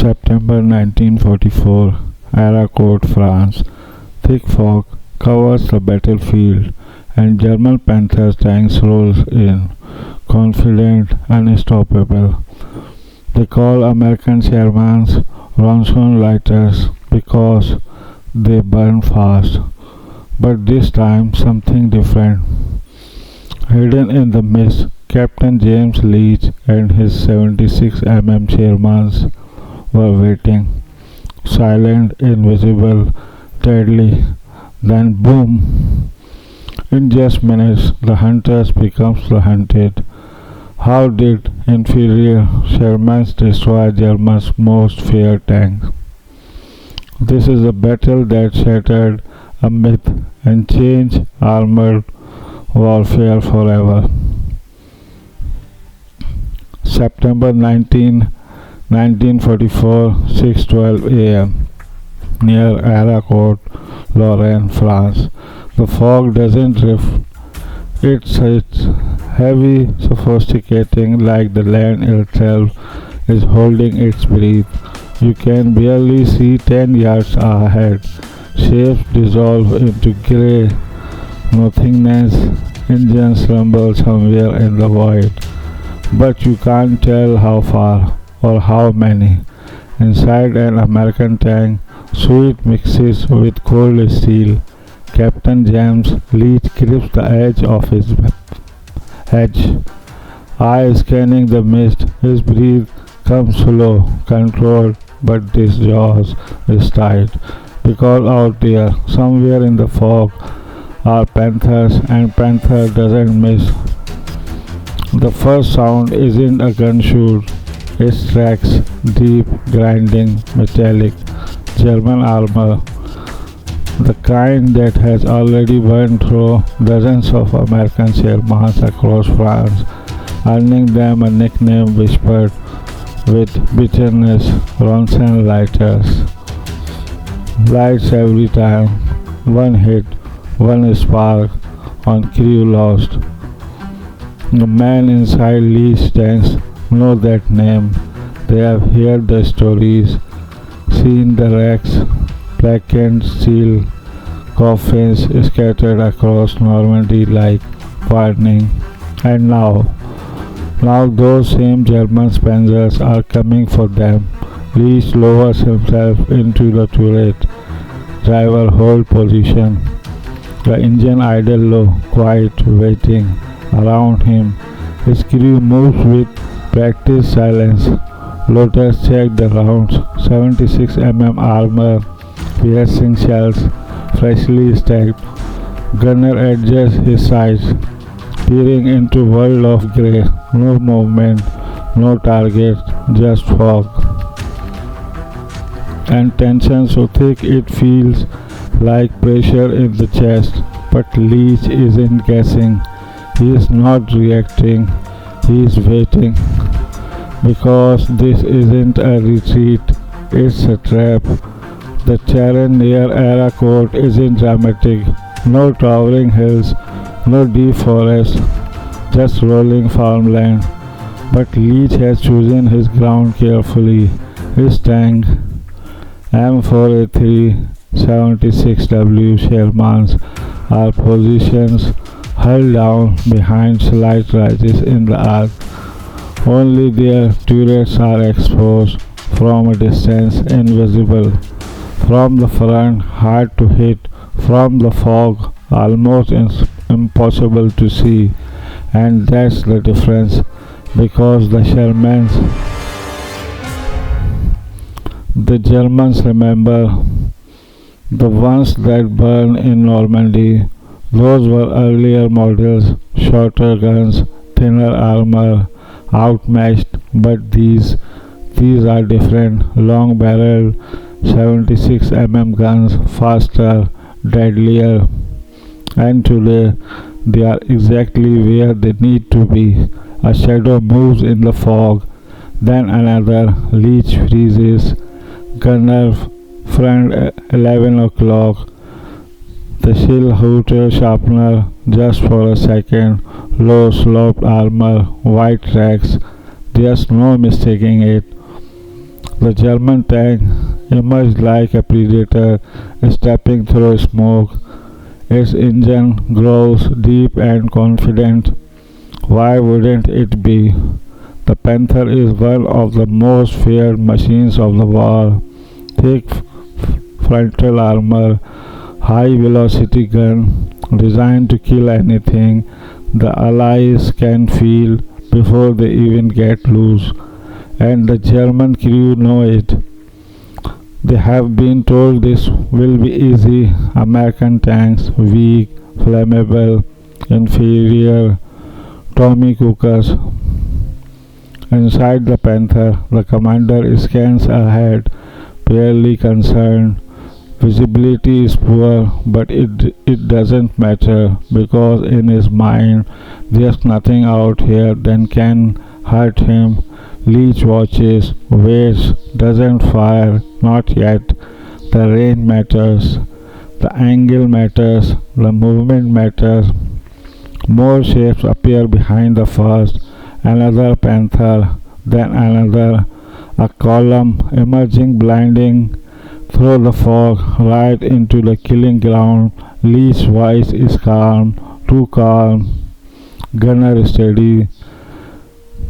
September 1944, Arracourt, France. Thick fog covers the battlefield, and German Panthers tanks roll in, confident, unstoppable. They call American Shermans Ronson lighters because they burn fast. But this time something different. Hidden in the mist, Captain James Leach and his 76 Shermans were waiting, silent, invisible, deadly. Then boom! In just minutes, the hunters becomes the hunted. How did inferior Shermans destroy Germany's most feared tanks? This is a battle that shattered a myth and changed armored warfare forever. September 1944, 6:12 a.m. near Arracourt, Lorraine, France. The fog doesn't drift. It's heavy, sophisticating, like the land itself is holding its breath. You can barely see 10 yards ahead. Shapes dissolve into grey nothingness. Engines rumble somewhere in the void, but you can't tell how far or how many. Inside an American tank, sweat mixes with cold steel. Captain James Leach grips the edge of his hedge, eyes scanning the mist. His breath comes slow, controlled, but his jaws is tight, because out there, somewhere in the fog, are panthers, and panther doesn't miss. The first sound isn't a gunshot, it's tracks, deep, grinding, metallic, German armor, the kind that has already burned through dozens of American Shermans across France, earning them a nickname whispered with bitterness, Ronson lighters. Lights every time, one hit, one spark, on crew lost. The men inside Lee's tanks know that name. They have heard the stories, seen the wrecks, blackened steel coffins scattered across Normandy like warning. And now those same German panzers are coming for them. Leach lowers himself into the turret. Driver hold position. The engine idle low, quiet, waiting. Around him, his crew moves with practiced silence. Loaders check the rounds. 76 armor, piercing shells, freshly stacked. Gunner adjusts his sights, peering into world of grey. No movement, no target, just fog. And tension so thick it feels like pressure in the chest. But Leach isn't guessing. He is not reacting. He is waiting. Because this isn't a retreat, it's a trap. The terrain near Arracourt isn't dramatic. No towering hills, no deep forest, just rolling farmland. But Leach has chosen his ground carefully. His tank, M4A3 76W Shermans, are positions held down behind slight rises in the earth. Only their turrets are exposed from a distance, invisible. From the front, hard to hit. From the fog, almost impossible to see. And that's the difference, because the Germans remember the ones that burned in Normandy. Those were earlier models, shorter guns, thinner armor, outmatched. But these are different, long-barreled 76 guns, faster, deadlier. And today they are exactly where they need to be. A shadow moves in the fog, then another. Leach freezes. Gunner front 11 o'clock. The shield hooter sharpener just for a second. Low sloped armor, white tracks. There's no mistaking it. The German tank emerged like a predator stepping through smoke. Its engine growls deep and confident. Why wouldn't it be? The Panther is one of the most feared machines of the war. Thick frontal armor, high velocity gun, designed to kill anything the Allies can feel before they even get loose. And the German crew know it. They have been told this will be easy. American tanks, weak, flammable, inferior, Tommy cookers. Inside the Panther, the commander scans ahead, barely concerned. Visibility is poor, but it doesn't matter because in his mind there's nothing out here that can hurt him. Leech watches, waits, doesn't fire, not yet. The range matters, the angle matters, the movement matters. More shapes appear behind the first, another Panther, then another, a column emerging blinding through the fog right into the killing ground. Leech's voice is calm, too calm. Gunner steady.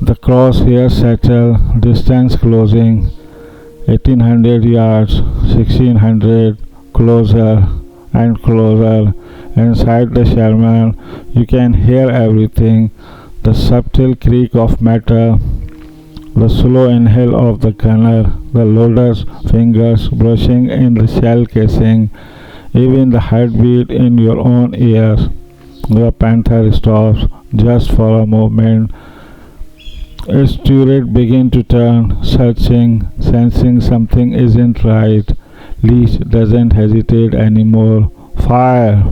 The crosshairs settle, distance closing, 1800 yards, 1600, closer and closer. Inside the Sherman, you can hear everything, the subtle creak of metal, the slow inhale of the gunner, the loader's fingers brushing in the shell casing, even the heartbeat in your own ears. The Panther stops just for a moment. Its turret begins to turn, searching, sensing something isn't right. Leech doesn't hesitate anymore. Fire!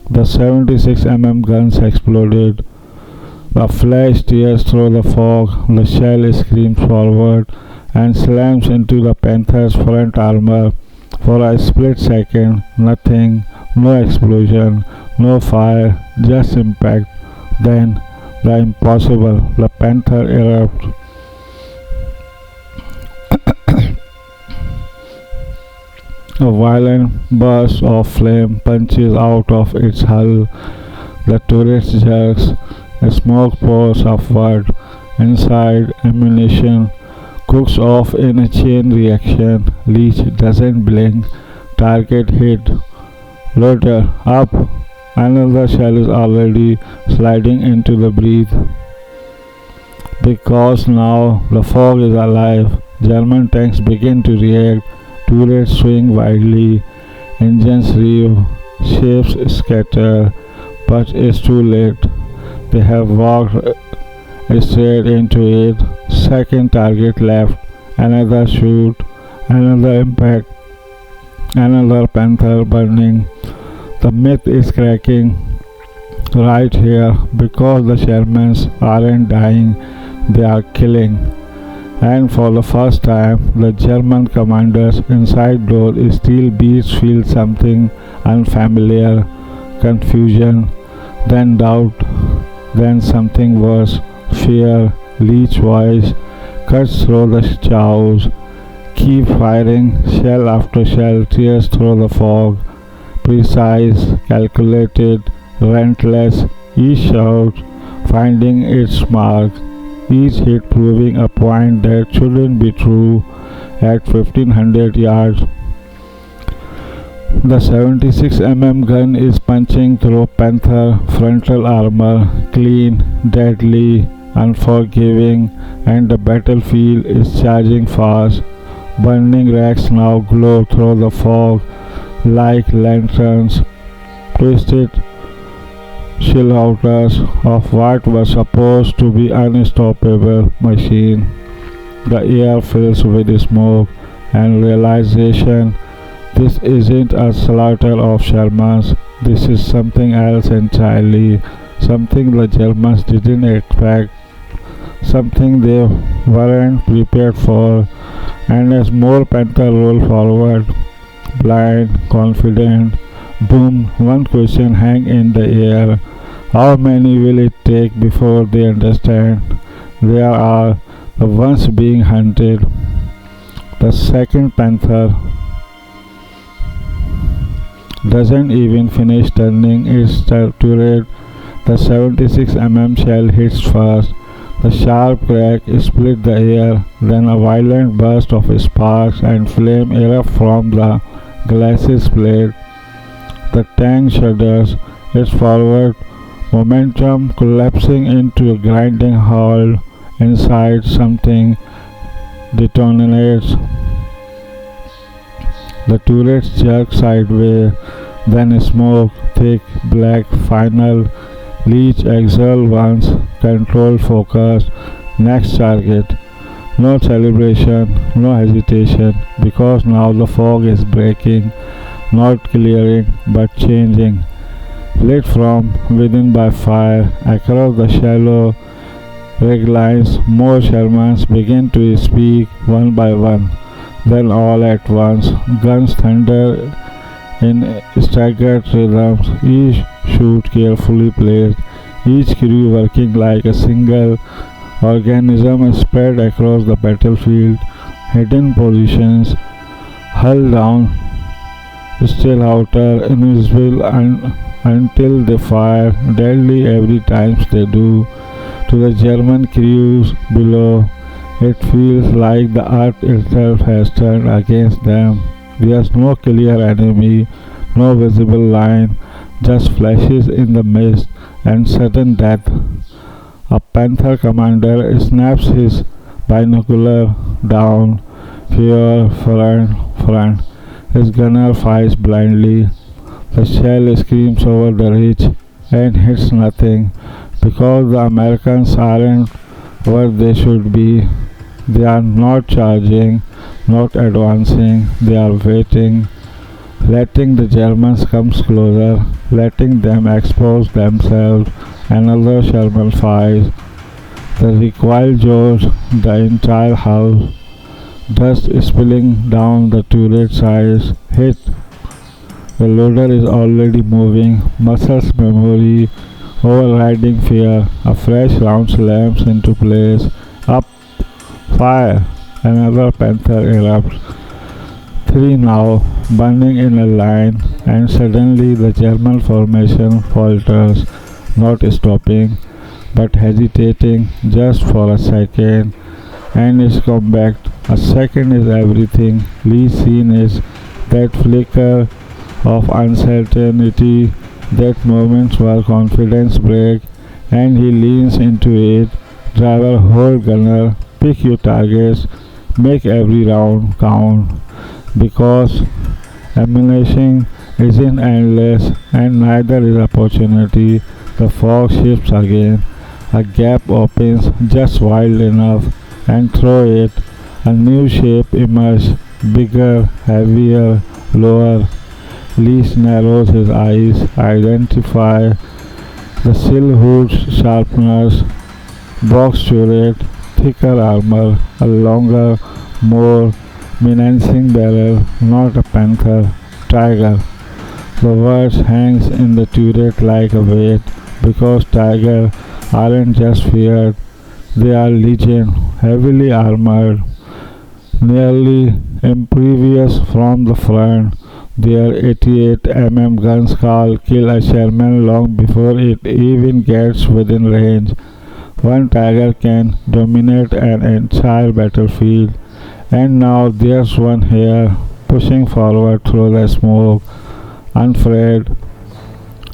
The 76 guns exploded. The flash tears through the fog. The shell screams forward and slams into the Panther's front armor. For a split second, nothing, no explosion, no fire, just impact. Then the impossible, the Panther erupts. A violent burst of flame punches out of its hull. The turret jerks. Smoke pours upward. Inside, ammunition cooks off in a chain reaction. Leech doesn't blink. Target hit. Loader up. Another shell is already sliding into the breeze. Because now the fog is alive, German tanks begin to react. Turrets swing wildly, engines rev, shapes scatter, but it's too late. They have walked straight into it. Second target left, another shoot, another impact, another Panther burning. The myth is cracking right here because the Shermans aren't dying, they are killing. And for the first time, the German commander's inside door steel beats feel something unfamiliar, confusion, then doubt, then something worse, fear. Leech's voice cuts through the chaos. Keep firing, shell after shell tears through the fog. Precise, calculated, relentless, each shot finding its mark, each hit proving a point that shouldn't be true. At 1500 yards, the 76 gun is punching through Panther frontal armor, clean, deadly, unforgiving, and the battlefield is charging fast. Burning racks now glow through the fog like lanterns, twisted silhouettes of what was supposed to be unstoppable machine. The air fills with smoke and realization this isn't a slaughter of Shermans, this is something else entirely, something the Germans didn't expect, something they weren't prepared for. And as more Panther roll forward, blind, confident, boom, one question hangs in the air. How many will it take before they understand they are the ones being hunted? The second Panther doesn't even finish turning its turret. The 76 shell hits first. The sharp crack split the air, then a violent burst of sparks and flame erupt from the glacis plate. The tank shudders, its forward momentum collapsing into a grinding halt. Inside, something detonates. The turret jerks sideways, then smoke, thick, black, final. Leech exhale once, controlled focus, next target. No celebration, no hesitation, because now the fog is breaking, not clearing, but changing. Lit from within by fire, across the shallow rig lines, more Shermans begin to speak one by one. Then all at once, guns thunder in staggered rhythms, each shoot carefully placed, each crew working like a single organism spread across the battlefield, hidden positions, hull down, still outer, invisible until they fire, deadly every time they do. To the German crews below, it feels like the earth itself has turned against them. There's no clear enemy, no visible line, just flashes in the mist and sudden death. A Panther commander snaps his binocular down, fear front. His gunner fires blindly. The shell screams over the ridge and hits nothing, because the Americans aren't where they should be. They are not charging, not advancing, they are waiting, letting the Germans come closer, letting them expose themselves. Another Sherman fires. The recoil jars the entire house. Dust spilling down the turret sides. Hit. The loader is already moving. Muscles memory, overriding fear. A fresh round slams into place. Up. Fire. Another Panther erupts. 3 now, burning in a line, and suddenly the German formation falters, not stopping, but hesitating just for a second, and is compact. A second is everything. Lee's scene is that flicker of uncertainty, that moment where confidence breaks, and he leans into it. Driver, hold gunner, pick your targets, make every round count, because ammunition isn't endless and neither is opportunity. The fog shifts again. A gap opens just wide enough, and through it a new shape emerges, bigger, heavier, lower. Lee narrows his eyes, identify the silhouette sharpeners, box turret, thicker armor, a longer, more menacing barrel, not a panther, tiger. The word hangs in the turret like a weight, because tigers aren't just feared, they are legion, heavily armored, nearly impervious from the front. Their 88 guns kill a Sherman long before it even gets within range. One tiger can dominate an entire battlefield, and now there's one here, pushing forward through the smoke, unafraid,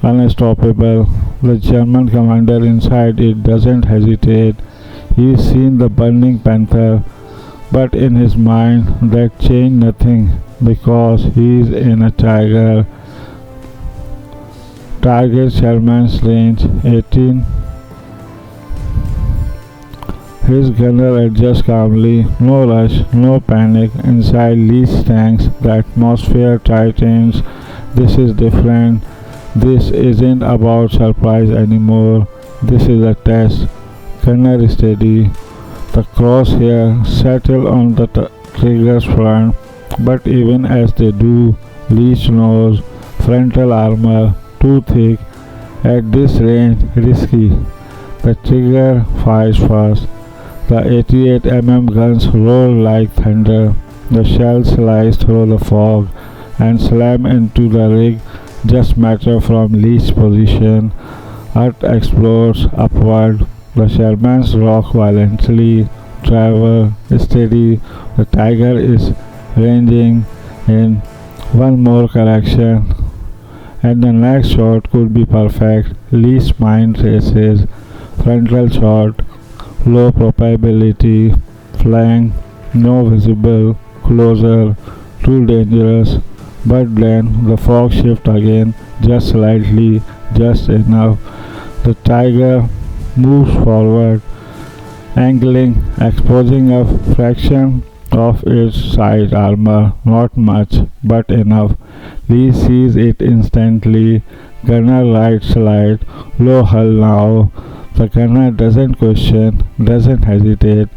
unstoppable. The German commander inside it doesn't hesitate. He's seen the burning panther, but in his mind that changed nothing, because he's in a tiger. Target Sherman's range 18. His gunner adjusts calmly, no rush, no panic. Inside Lee's tanks, the atmosphere tightens. This is different. This isn't about surprise anymore. This is a test. Gunner steady. The crosshair settle on the trigger's front, but even as they do, Leech knows frontal armor too thick. At this range, risky. The trigger fires fast. The 88 guns roar like thunder. The shell slice through the fog and slam into the rig just meter from Lee's position. Earth explodes upward. The Shermans rock violently. Travel steady. The tiger is ranging in one more correction, and the next shot could be perfect. Lee's mind races. Frontal shot, low probability. Flank, no visible. Closer, too dangerous. But then the fog shifts again, just slightly, just enough. The tiger moves forward, angling, exposing a fraction of its side armor, not much, but enough. Lee sees it instantly. Gunner right slide, low hull now. The gunner doesn't question, doesn't hesitate.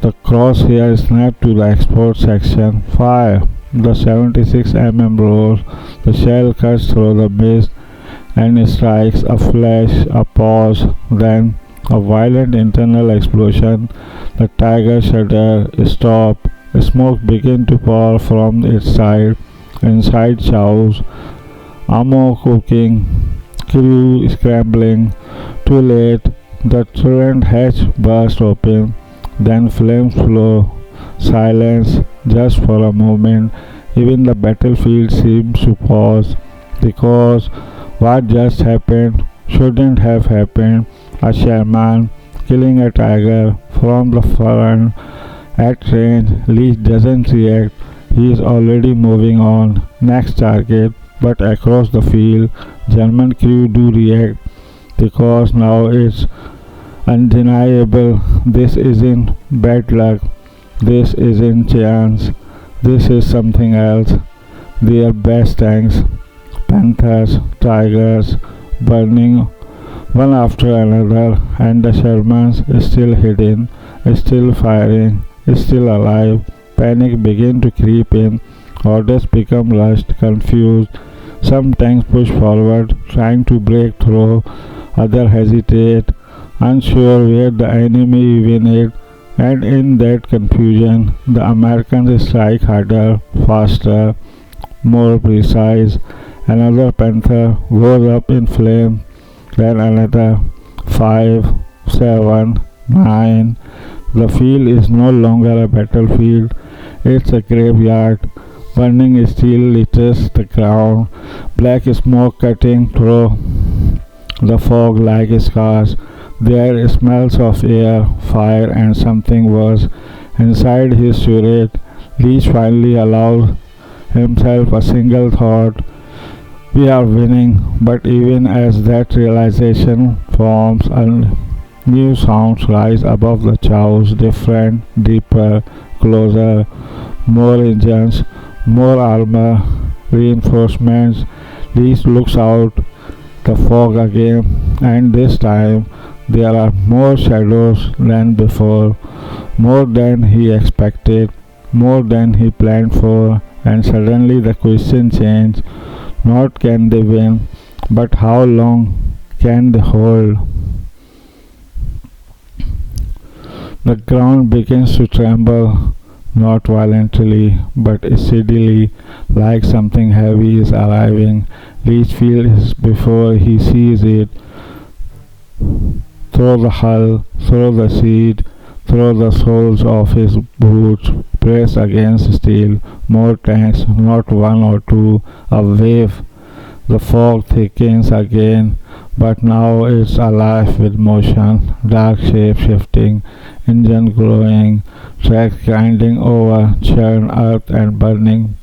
The crosshair snaps to the export section. Fire! The 76 roars. The shell cuts through the mist and strikes. A flash, a pause, then a violent internal explosion. The tiger shudders, stop. Smoke begins to pour from its side. Inside chows, ammo cooking, crew scrambling. Too late. The turret hatch burst open. Then flames flow. Silence, just for a moment. Even the battlefield seems to pause, because what just happened shouldn't have happened. A Sherman killing a tiger from the front at range. Lee doesn't react. He is already moving on. Next target, but across the field. German crew do react, because now it's undeniable. This isn't bad luck. This isn't chance. This is something else. Their best tanks, Panthers, Tigers, burning one after another, and the Shermans still hidden, still firing, still alive. Panic begin to creep in. Orders become rushed, confused. Some tanks push forward, trying to break through. Others hesitate, unsure where the enemy even is. And in that confusion, the Americans strike harder, faster, more precise. Another Panther goes up in flame, then another. 5, 7, 9. The field is no longer a battlefield, it's a graveyard. Burning steel litters the ground, black smoke cutting through the fog like scars. There smells of air, fire, and something worse. Inside his turret, Leach finally allows himself a single thought. We are winning, but even as that realization forms, a new sounds rise above the chows, different, deeper, closer, more engines, more armor, reinforcements. Leach looks out the fog again, and this time there are more shadows than before, more than he expected, more than he planned for, and suddenly the question changed. Not can they win, but how long can they hold? The ground begins to tremble, not violently, but steadily, like something heavy is arriving. Leach feels before he sees it. Through the hull, through the seat, through the soles of his boots, press against steel. More tanks, not one or two, a wave. The fog thickens again, but now it's alive with motion, dark shape shifting, engine glowing, tracks grinding over churned earth and burning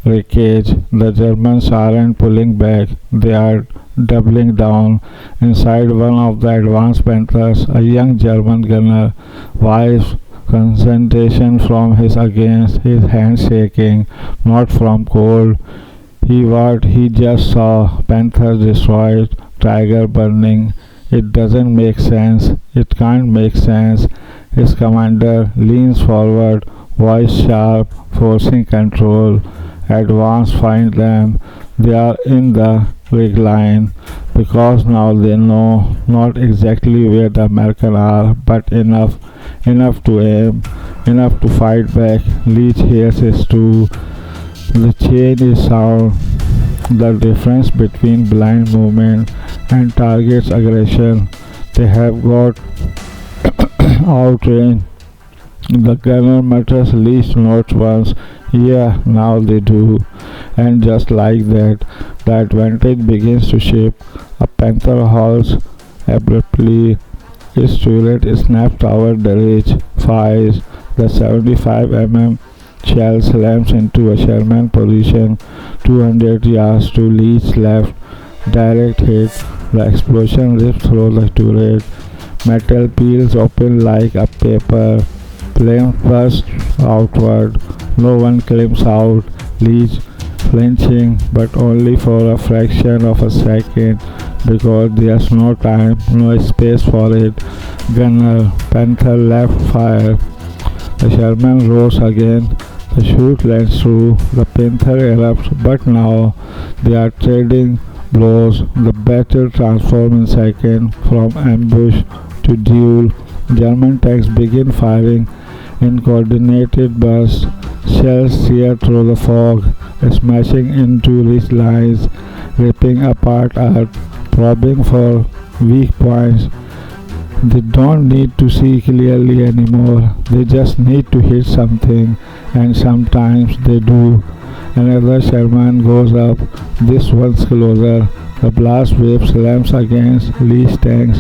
wreckage. The Germans aren't pulling back, they are doubling down. Inside one of the advanced Panthers, a young German gunner wipes concentration from his against, his hands shaking, not from cold. What he just saw, Panthers destroyed, Tiger burning. It doesn't make sense. It can't make sense. His commander leans forward, voice sharp, forcing control. advance find them. They are in the rig line because now they know not exactly where the Americans are, but enough to aim, enough to fight back. Leach hears it too. The chain is sound. The difference between blind movement and target's aggression. They have got outrange. The gunner mutters Leach notes once. Yeah, now they do. And just like that, the advantage begins to shape. A panther halts abruptly. Its turret snaps toward the ridge, fires. The 75 mm shell slams into a Sherman position 200 yards to Leach's left. Direct hit. The explosion rips through the turret. Metal peels open like a paper. Flames burst outward. No one climbs out. Leach flinching, but only for a fraction of a second, because there's no time, no space for it. Gunner, Panther left fire. The Sherman roars again. The shoot lands through. The Panther erupts, but now they are trading blows. The battle transforms in seconds from ambush to duel. German tanks begin firing in coordinated bursts. Shells tear through the fog, smashing into ridge lines, ripping apart earth, probing for weak points. They don't need to see clearly anymore. They just need to hit something, and sometimes they do. Another Sherman goes up, this one's closer. The blast wave slams against Lee's tanks,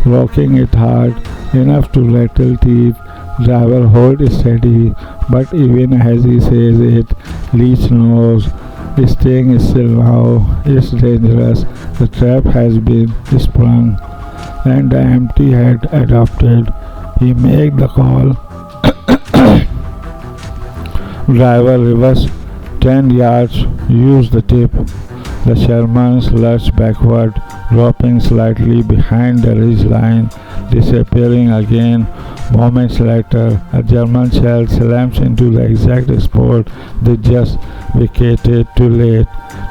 rocking it hard, enough to rattle teeth. Driver holds steady, but even as he says it, Leach knows. Staying still now is dangerous. The trap has been sprung, and the empty had adopted. He makes the call. Driver reverse 10 yards, use the tip. The Shermans lurch backward, dropping slightly behind the ridge line, disappearing again. Moments later, a German shell slams into the exact spot they just vacated too late.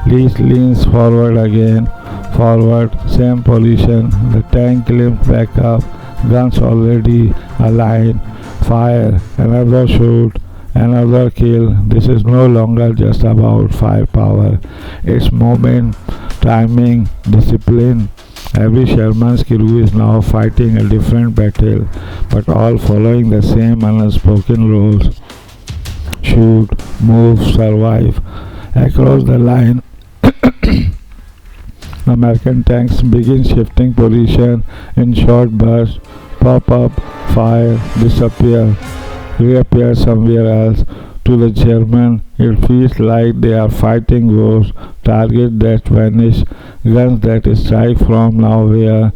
Leach leans forward again. Forward, same position. The tank limps back up. Guns already aligned. Fire. Another shoot. Another kill. This is no longer just about firepower. It's moment, timing, discipline. Every Sherman's crew is now fighting a different battle, but all following the same unspoken rules. Shoot, move, survive. Across the line, American tanks begin shifting position in short bursts, pop up, fire, disappear, reappear somewhere else. To the German, it feels like they are fighting ghosts, targets that vanish, guns that strike from nowhere.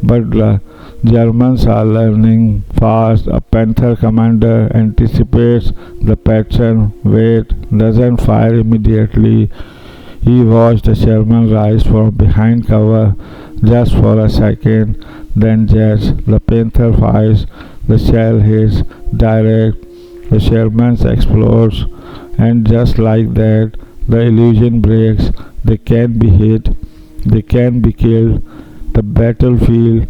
But the Germans are learning fast. A Panther commander anticipates the pattern, wait, doesn't fire immediately. He watched the Sherman rise from behind cover just for a second, then jets. The Panther fires, the shell hits direct. The Shermans explodes, and just like that, the illusion breaks. They can be hit, they can be killed. The battlefield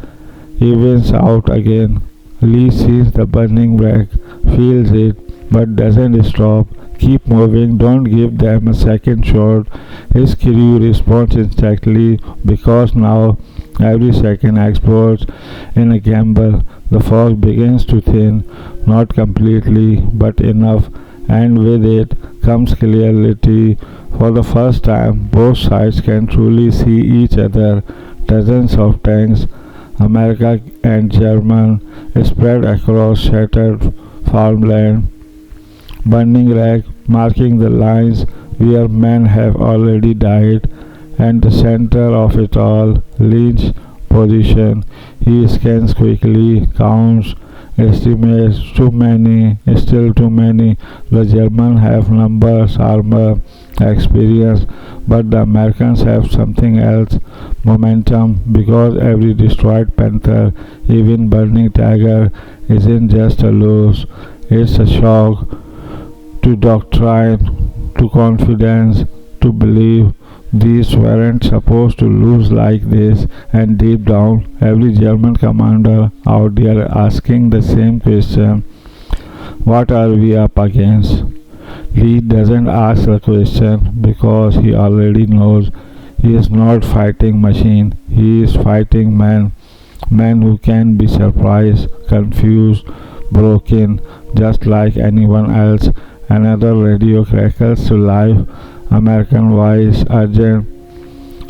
evens out again. Lee sees the burning wreck, feels it, but doesn't stop. Keep moving, don't give them a second shot. His crew responds instantly because now every second explodes in a gamble. The fog begins to thin, not completely, but enough, and with it comes clarity. For the first time, both sides can truly see each other. Dozens of tanks, American and German, spread across shattered farmland. Burning wreck marking the lines where men have already died, and the center of it all, Lynch's position. He scans quickly, counts, estimates too many, still too many. The Germans have numbers, armor, experience, but the Americans have something else, momentum, because every destroyed Panther, even burning Tiger, isn't just a loss, it's a shock to doctrine, to to confidence to believe these weren't supposed to lose like this, and deep down, every German commander out there asking the same question: what are we up against? Lee doesn't ask the question because he already knows he is not fighting machine, he is fighting men. Men who can be surprised, confused, broken, just like anyone else. Another radio crackles to life. American voice, urgent.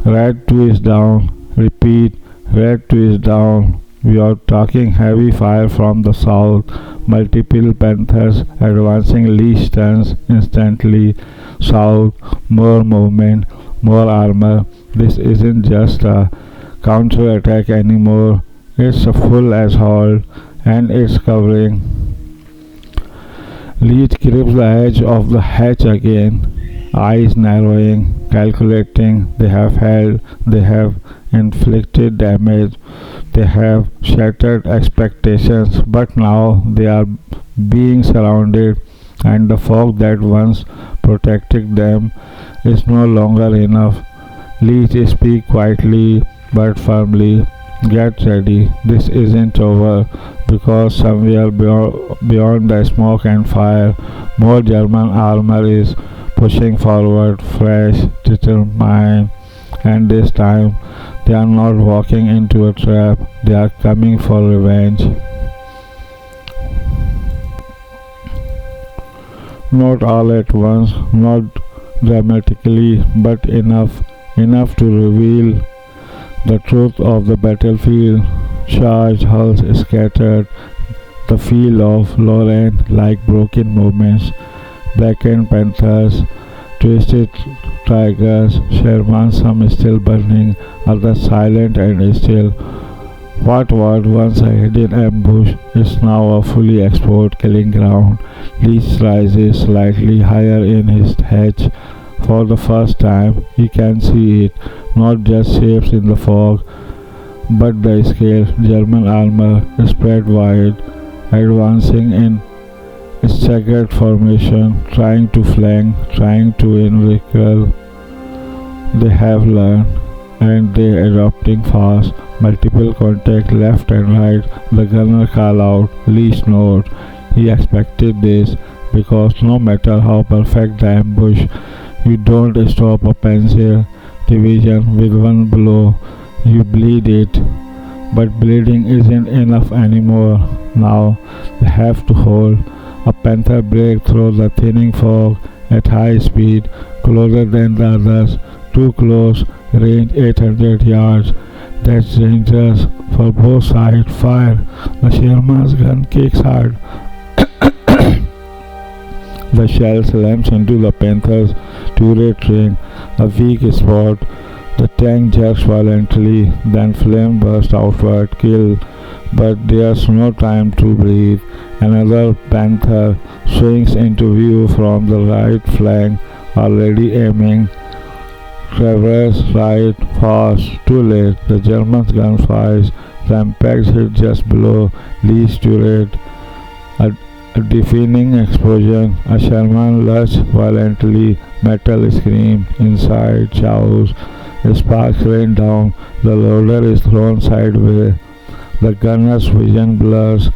Red 2 is down. Repeat, Red 2 is down. We are talking heavy fire from the south. Multiple Panthers advancing. Lee turns instantly south. More movement, more armor. This isn't just a counter-attack anymore. It's a full assault, and it's covering. Lee grips the edge of the hatch again, eyes narrowing, calculating. They have held, they have inflicted damage, they have shattered expectations, but now they are being surrounded, and the fog that once protected them is no longer enough. Lee speaks quietly but firmly. Get ready, this isn't over, because somewhere beyond the smoke and fire, more German armor is pushing forward, fresh, determined, and this time they are not walking into a trap, they are coming for revenge. Not all at once, not dramatically, but enough to reveal the truth of the battlefield. Charged hulls scattered the field of Lorraine like broken movements. Blackened Panthers, twisted tigers, Shermans, some still burning, others silent and still. What was once a hidden ambush is now a fully exposed killing ground. Leech rises slightly higher in his hatch. For the first time, he can see it, not just shapes in the fog, but the scale. German armor spread wide, advancing in staggered formation, trying to flank, trying to encircle. They have learned, and they adopting fast. Multiple contact left and right. The gunner call out. Lee's note. He expected this, because no matter how perfect the ambush, you don't stop a Panzer division with one blow. You bleed it. But bleeding isn't enough anymore. Now they have to hold. A Panther breaks through the thinning fog at high speed, closer than the others. Too close, range 800 yards. That's dangerous for both sides. Fire. The Sherman's gun kicks hard. The shell slams into the Panther's turret ring, a weak spot. The tank jerks violently, then flame bursts outward, kill. But there's no time to breathe. Another Panther swings into view from the right flank, already aiming. Treacherous right, fast, too late. The German's gun fires. The impact hit just below Lee's turret. A deafening explosion. A Sherman lurched violently. Metal screamed. Inside, chaos. Sparks rain down. The loader is thrown sideways. The gunner's vision blurs.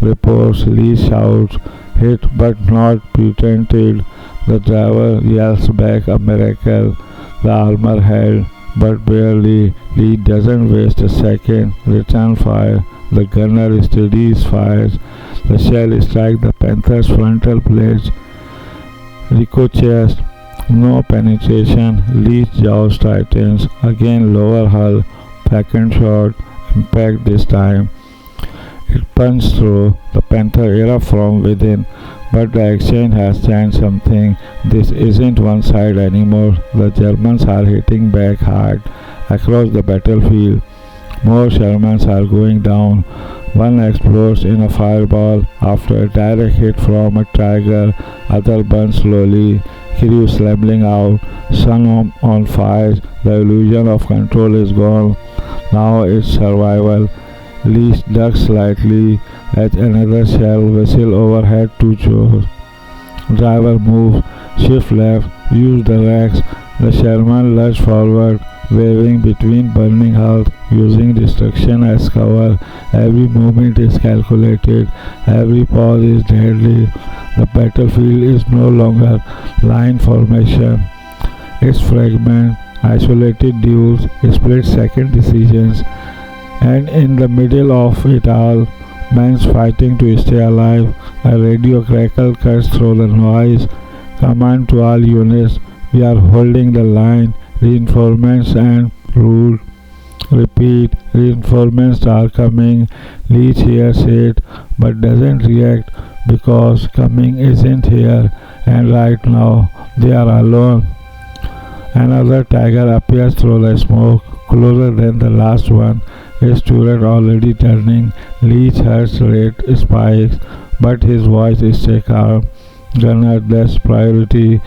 Reports. Lee shouts. Hit but not pretended. The driver yells back a miracle. The armor held, but barely. Lee doesn't waste a second. Return fire. The gunner steadies fires. The shell strikes the Panther's frontal plates. Ricochets. No penetration. Lee's jaws tightens. Again lower hull. Second shot. Impact this time. It punched through. The Panther erupts from within. But the exchange has changed something. This isn't one side anymore. The Germans are hitting back hard across the battlefield. More Shermans are going down. One explodes in a fireball after a direct hit from a tiger. Other burns slowly. Crew slamming out. Sun on fire. The illusion of control is gone. Now it's survival. Lee ducks slightly as another shell whistle overhead to shore. Driver moves. shift left, use the racks. The Sherman lurched forward, waving between burning hulks, using destruction as cover. Every movement is calculated, every pause is deadly. The battlefield is no longer line formation. It's fragment, isolated duels, split-second decisions, and in the middle of it all, men fighting to stay alive. A radio crackle cuts through the noise. Command to all units, we are holding the line. Reinforcements and rule. Repeat, reinforcements are coming. Leech hears it, but doesn't react because coming isn't here, and right now they are alone. Another tiger appears through the smoke, closer than the last one. His turret already turning. Leech hears rate spikes, but his voice stays calm. Gunner, that's priority.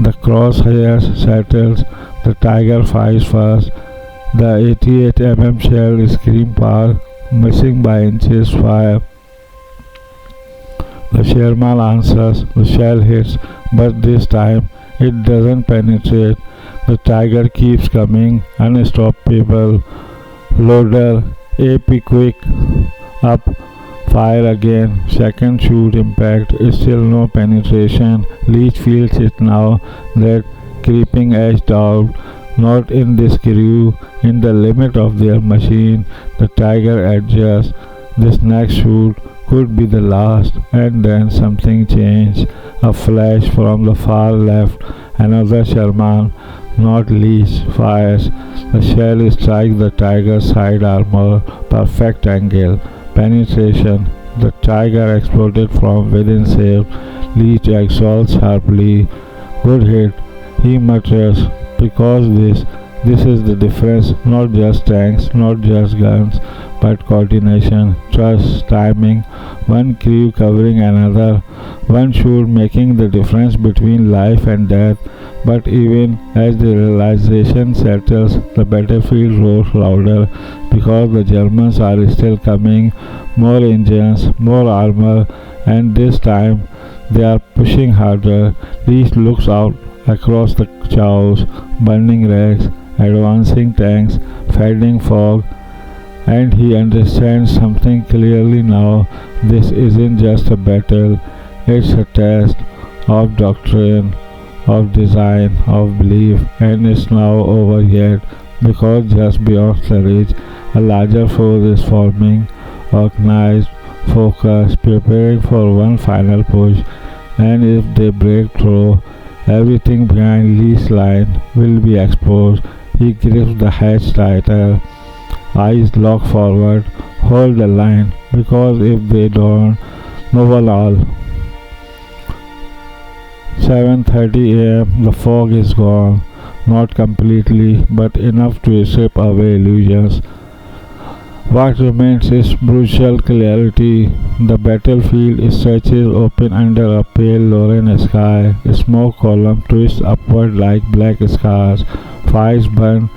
The crosshairs settles. The tiger fires first. The 88 shell scream past, missing by inches. Fire. The Sherman answers. The shell hits, but this time it doesn't penetrate. The tiger keeps coming, unstoppable. Loader, AP quick, up, fire again. Second shoot impact, still no penetration. Leech feels it now, that creeping edge out. Not in this crew, in the limit of their machine. The tiger adjusts. This next shoot could be the last, and then something changed. A flash from the far left, another Sherman, not Leech, fires. The shell strikes the tiger's side armor, perfect angle, penetration. The tiger exploded from within safe. Leech exhales sharply. Good hit, he mutters, because this is the difference, not just tanks, not just guns, but coordination, trust, timing, one crew covering another, one shoot making the difference between life and death. But even as the realization settles, the battlefield roars louder, because the Germans are still coming, more engines, more armor, and this time they are pushing harder. Leech looks out across the chows, burning wrecks, advancing tanks, fading fog, and he understands something clearly now. This isn't just a battle, it's a test of doctrine, of design, of belief, and it's now over yet, because just beyond the ridge, a larger force is forming, organized, focused, preparing for one final push, and if they break through, everything behind Lee's line will be exposed. He grips the hatch tighter, eyes locked forward, hold the line, because if they don't, no one all. 7:30 a.m. The fog is gone, not completely, but enough to strip away illusions. What remains is brutal clarity. The battlefield stretches open under a pale Lorraine sky. A smoke column twists upward like black scars. Fires burn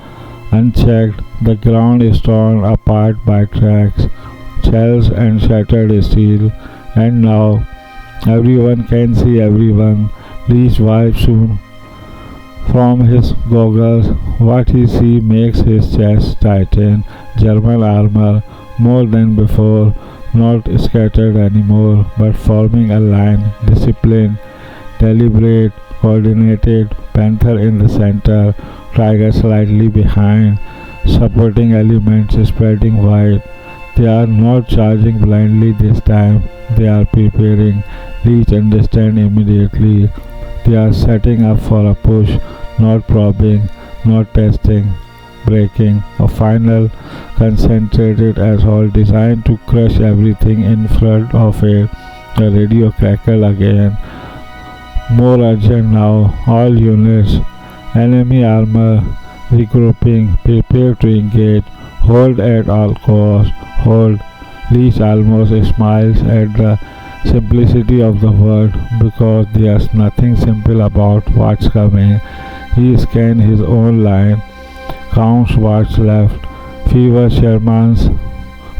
unchecked. The ground is torn apart by cracks, shells, and shattered steel. And now everyone can see everyone. Leech wipes soon from his goggles. What he sees makes his chest tighten. German armor, more than before, not scattered anymore, but forming a line, disciplined, deliberate, coordinated. Panther in the center, tiger slightly behind, supporting elements spreading wide. They are not charging blindly this time, they are preparing. Leech understands immediately. They are setting up for a push, not probing, not testing, breaking, a final concentrated assault designed to crush everything in front of it. The radio crackled again. More urgent now, all units, enemy armor, regrouping, prepare to engage, hold at all costs, hold. Leech almost smiles at the simplicity of the word, because there's nothing simple about what's coming. He scans his own line, counts what's left. Fewer Shermans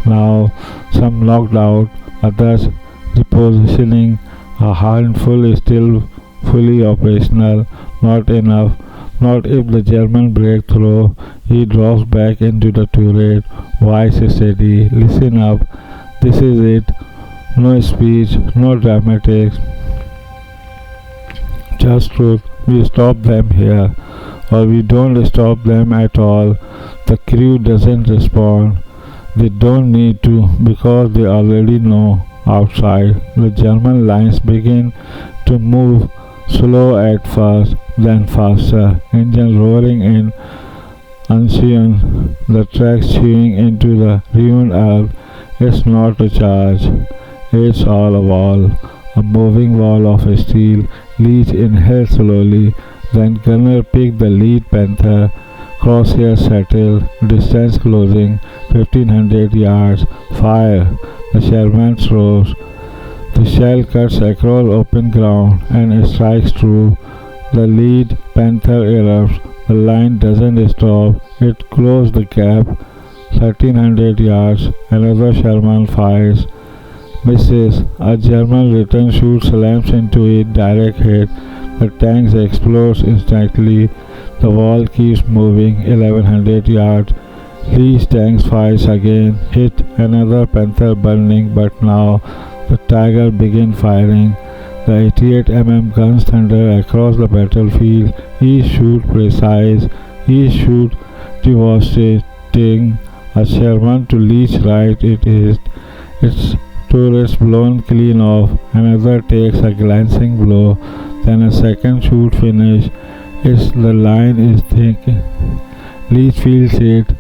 now, some knocked out, others repositioning, a handful still fully operational. Not enough. Not if the German break through. He drops back into the turret. Voice steady. Listen up. This is it. No speech, no dramatics. Just truth. We stop them here. Or we don't stop them at all. The crew doesn't respond. They don't need to because they already know. Outside, the German lines begin to move, slow at first, then faster, engine roaring in unison, the tracks chewing into the ruined earth. It's not a charge, it's all a wall, a moving wall of steel. Leech inhaled slowly, then gunner picked the lead Panther. Crosshair settled, distance closing, 1500 yards. Fire! The Shermans rose. The shell cuts across open ground and strikes true. The lead Panther erupts. The line doesn't stop. It closed the gap. 1300 yards. Another Sherman fires. Misses. A German return shoot slams into it. Direct hit. The tanks explodes instantly. The wall keeps moving. 1100 yards. Lee's tanks fires again. Hit. Another Panther burning, but now the Tiger begin firing. The 88 guns thunder across the battlefield. Each shoot precise. Each shoot devastating. A Sherman to Lee's right it is. Its turrets blown clean off. Another takes a glancing blow. Then a second shoot finish. It's the line is thick. Leech feels it.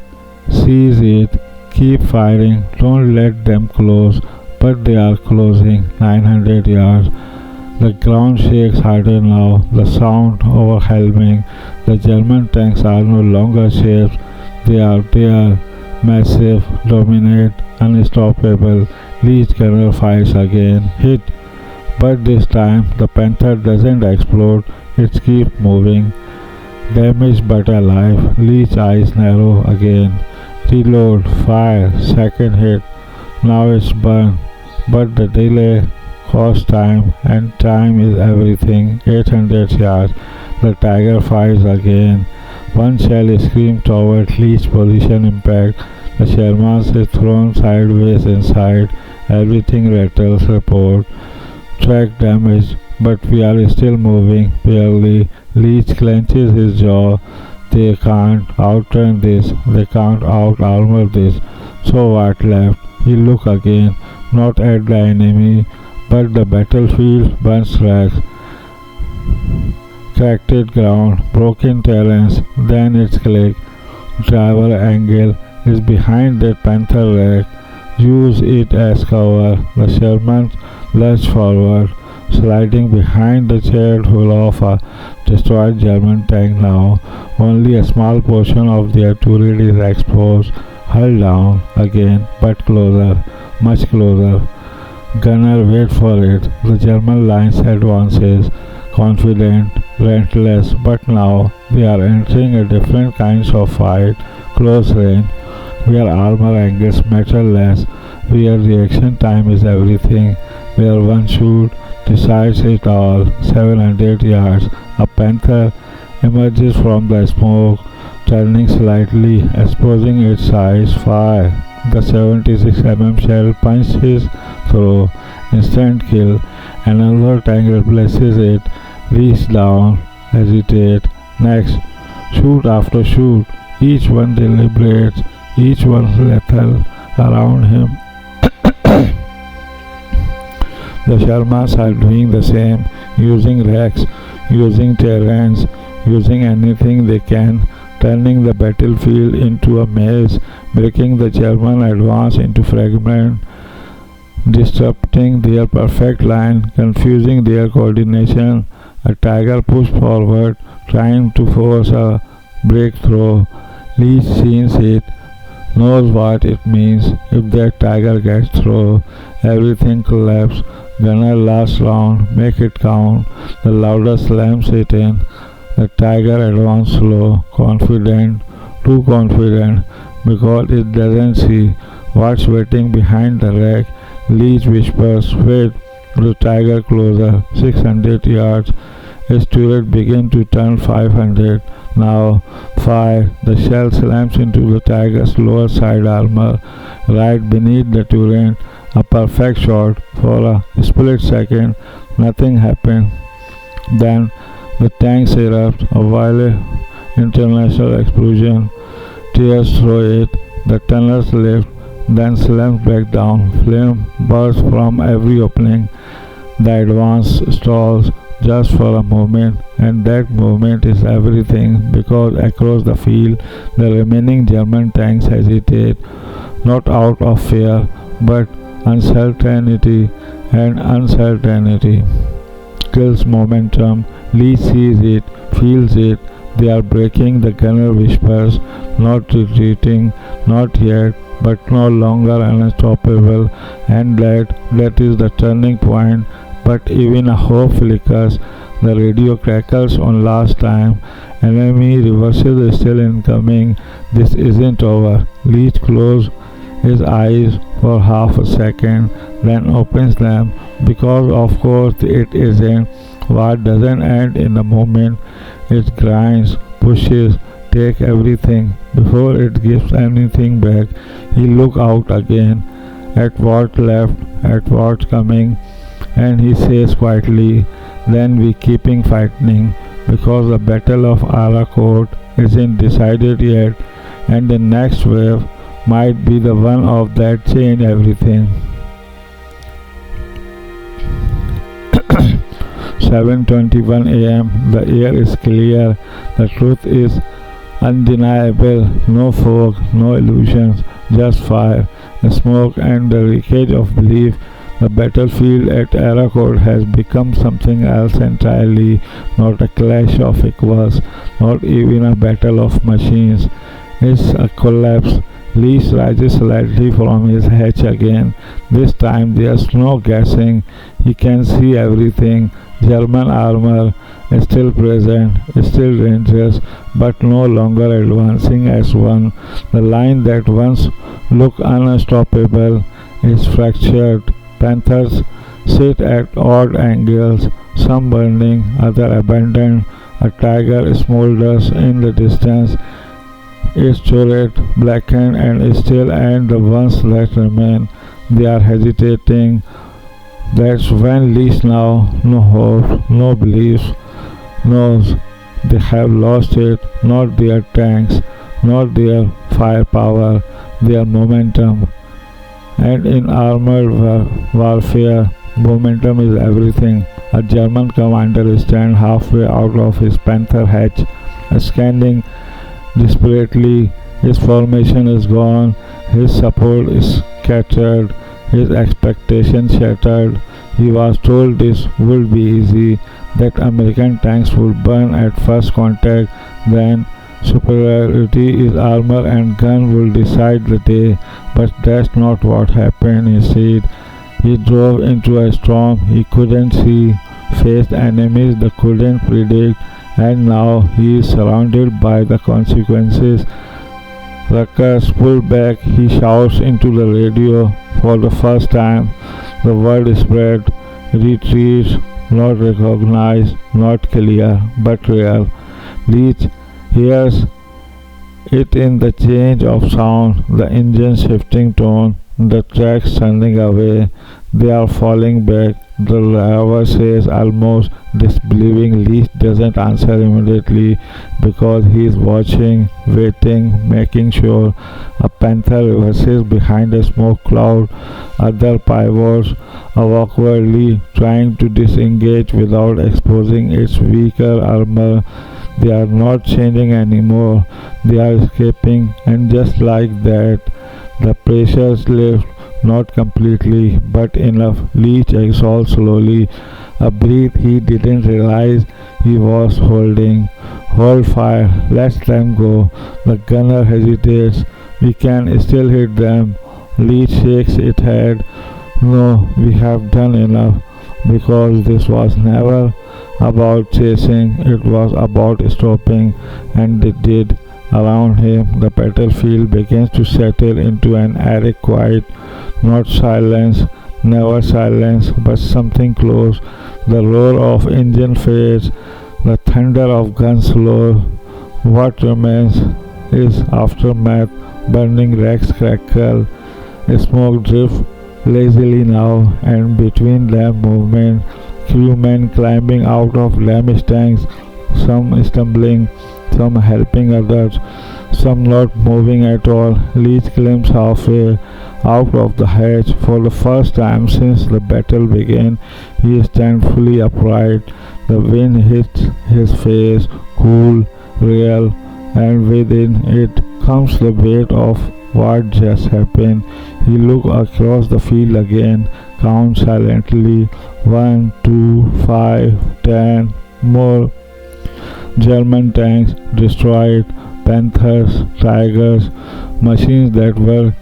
Sees it. Keep firing. Don't let them close. But they are closing. 900 yards. The ground shakes harder now. The sound overwhelming. The German tanks are no longer shapes. They are there. Massive, dominate, unstoppable. Leech gunner fires again. Hit. But this time the Panther doesn't explode. It keeps moving. Damaged but alive. Leech's eyes narrow again. Reload. Fire. Second hit. Now it's burned. But the delay costs time, and time is everything. 800 yards. The Tiger fires again. One shell screams toward Leech's position impact. The Shermans is thrown sideways inside. Everything rattles. Report. Track damage, but we are still moving, barely. Leech clenches his jaw. They can't outrun this. They can't out-armor this. So what left? He looked again, not at the enemy, but the battlefield. Burnt tracks, cracked ground, broken terrains. Then it's click. Driver angle is behind that Panther wreck. Use it as cover. The Sherman lurched forward, sliding behind the charred hull of a destroyed German tank now. Only a small portion of their turret is exposed. Hull down again, but closer, much closer. Gunner wait for it. The German lines advances, confident, relentless, but now they are entering a different kind of fight. Close range, where armor angles matter less, where reaction time is everything, where one shoot decides it all. 700 yards. A Panther emerges from the smoke, turning slightly, exposing its size. Fire. The 76 shell punches through. Instant kill. Another tank replaces it. Reach down. Hesitate. Next. Shoot after shoot. Each one deliberates. Each one lethal around him. The Shermans are doing the same, using wrecks, using terrains, using anything they can, turning the battlefield into a maze, breaking the German advance into fragments, disrupting their perfect line, confusing their coordination. A Tiger pushed forward, trying to force a breakthrough. Leech sees it, knows what it means. If that Tiger gets through, everything collapses. Gunner last round, make it count. The louder slams it in. The Tiger advances slow, confident, too confident, because it doesn't see what's waiting behind the wreck. Leech whispers, wait. The Tiger closer, 600 yards. His turret begins to turn 500. Now fire. The shell slams into the tiger's lower side armor, right beneath the turret. A perfect shot. For a split second, nothing happened. Then the tanks erupt, a violent international explosion. Tears through it. The tunnels lift, then slams back down. Flame bursts from every opening. The advance stalls just for a moment, and that moment is everything, because across the field the remaining German tanks hesitate, not out of fear, but uncertainty, and uncertainty kills momentum. Lee sees it, feels it. They are breaking. The gunner whispers, not retreating, not yet, but no longer unstoppable, and that is the turning point. But even a hope flickers. The radio crackles on last time. Enemy reverses is still incoming. This isn't over. Leach closes his eyes for half a second, then opens them, because of course it isn't. War doesn't end in a moment. It grinds, pushes, takes everything before it gives anything back. He looks out again at what's left, at what's coming, and he says quietly, then we keeping fighting, because the Battle of Arracourt isn't decided yet, and the next wave might be the one of that change everything. 7:21 a.m. The air is clear. The truth is undeniable. No fog, no illusions, just fire, the smoke, and the wreckage of belief. The battlefield at Arracourt has become something else entirely, not a clash of equals, not even a battle of machines. It's a collapse. Lee rises slightly from his hatch again. This time there's no guessing. He can see everything. German armor is still present, is still dangerous, but no longer advancing as one. The line that once looked unstoppable is fractured. Panthers sit at odd angles, some burning, others abandoned. A tiger smolders in the distance, its turret blackened and still, and the ones that remain, they are hesitating. That's when Lee's now no hope, no beliefs, knows they have lost it, not their tanks, not their firepower, their momentum. And in armored warfare, momentum is everything. A German commander stands halfway out of his Panther hatch, scanning desperately. His formation is gone, his support is scattered, his expectations shattered. He was told this would be easy, that American tanks would burn at first contact, then superiority is armor and gun will decide the day, but that's not what happened. Instead, he drove into a storm he couldn't see, faced enemies they couldn't predict, and now he is surrounded by the consequences. Ruckers pull back, he shouts into the radio. For the first time, the word spread. Retreats, not recognized, not clear, but real. Leach hears it in the change of sound, the engine shifting tone, the tracks turning away. They are falling back. The driver says, almost disbelieving. Leach doesn't answer immediately because he is watching, waiting, making sure. A Panther reverses behind a smoke cloud. Other pivots awkwardly, trying to disengage without exposing its weaker armor. They are not changing anymore. They are escaping, and just like that, the pressures lift. Not completely, but enough. Leach exhales slowly, a breath he didn't realize he was holding. Hold fire, let them go. The gunner hesitates. We can still hit them. Leach shakes its head. No, we have done enough, because this was never about chasing, it was about stopping, and they did. Around him, the battlefield begins to settle into an eric quiet. Not silence, never silence, but something close. The roar of engine fades, the thunder of guns roar. What remains is aftermath, burning wrecks crackle, smoke drift lazily now, and between them movement, crewmen climbing out of damaged tanks, some stumbling, some helping others, some not moving at all. Leach climbs halfway out of the hatch. For the first time since the battle began, he stands fully upright. The wind hits his face, cool, real, and within it comes the weight of what just happened. He looks across the field again, counts silently. 1, 2, 5, 10 more. German tanks destroyed, Panthers, Tigers, machines that were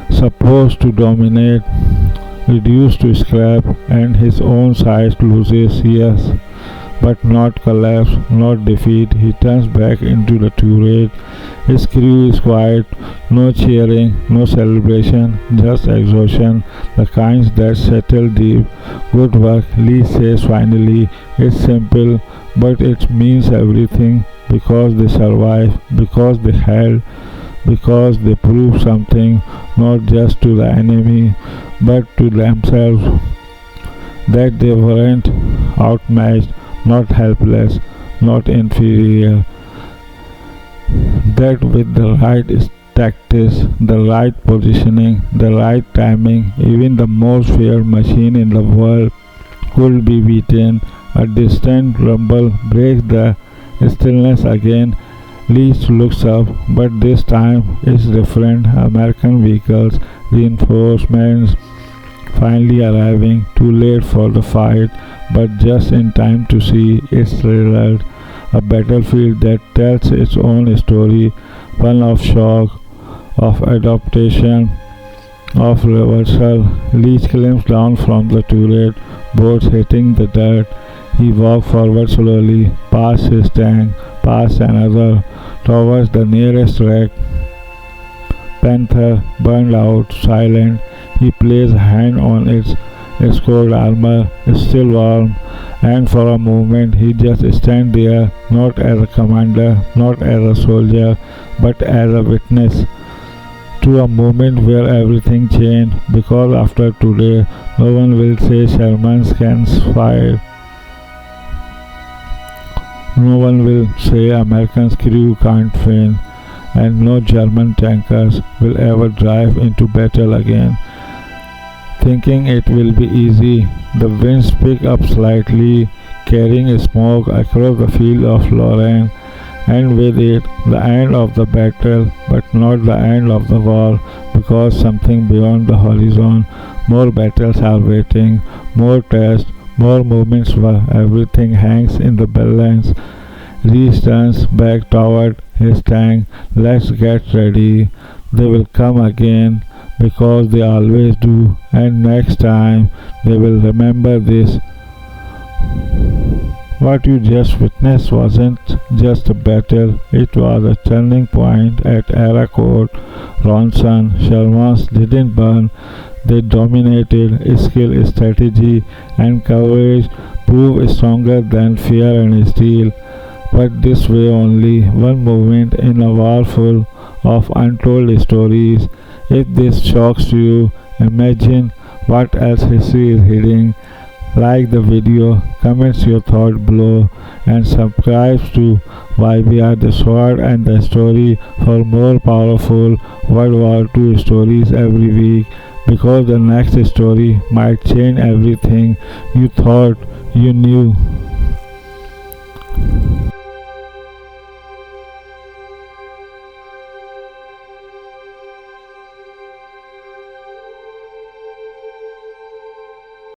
supposed to dominate, reduced to scrap, and his own side loses, yes, but not collapse, not defeat. He turns back into the turret. His crew is quiet, no cheering, no celebration, just exhaustion, the kinds that settle deep. Good work, Lee says finally. It's simple, but it means everything, because they survived, because they held, because they proved something, not just to the enemy, but to themselves, that they weren't outmatched, not helpless, not inferior, that with the right tactics, the right positioning, the right timing, even the most feared machine in the world could be beaten. A distant rumble breaks the stillness again. Leach looks up, but this time it's different. American vehicles, reinforcements finally arriving, too late for the fight, but just in time to see its result. A battlefield that tells its own story, one of shock, of adaptation, of reversal. Leach climbs down from the turret, boards hitting the dirt. He walks forward slowly, past his tank, past another, towards the nearest wreck. Panther, burned out, silent. He places a hand on its cold armor, still warm, and for a moment he just stands there, not as a commander, not as a soldier, but as a witness to a moment where everything changed, because after today no one will say Shermans can fire. No one will say American crew can't win, and no German tankers will ever drive into battle again, thinking it will be easy. The winds pick up slightly, carrying smoke across the field of Lorraine, and with it the end of the battle, but not the end of the war, because something beyond the horizon. More battles are waiting, more tests, more moments where everything hangs in the balance. Reese turns back toward his tank. Let's get ready. They will come again, because they always do, and next time they will remember this. What you just witnessed wasn't just a battle, it was a turning point at Arracourt. Ronson, Shermans didn't burn, they dominated. Skill, strategy, and courage proved stronger than fear and steel. But this way only, one moment in a war full of untold stories. If this shocks you, imagine what else history is hiding. Like the video, comments your thought below, and subscribe to YBR the Sword and the Story for more powerful World War II stories every week, because the next story might change everything you thought you knew.